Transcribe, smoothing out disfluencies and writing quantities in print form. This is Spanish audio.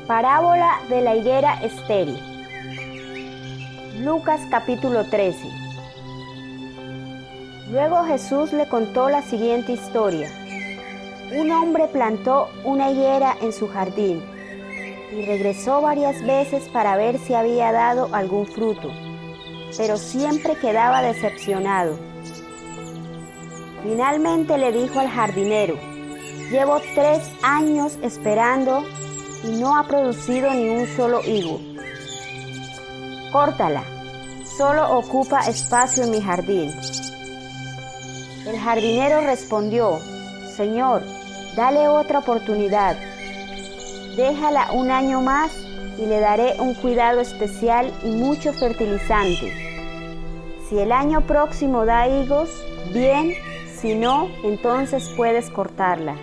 Parábola de la higuera estéril. Lucas capítulo 13. Luego Jesús le contó la siguiente historia. Un hombre plantó una higuera en su jardín y regresó varias veces para ver si había dado algún fruto, pero siempre quedaba decepcionado. Finalmente le dijo al jardinero: llevo 3 años esperando y no ha producido ni un solo higo. Córtala, solo ocupa espacio en mi jardín. El jardinero respondió: Señor, dale otra oportunidad. Déjala un año más y le daré un cuidado especial y mucho fertilizante. Si el año próximo da higos, bien, si no, entonces puedes cortarla.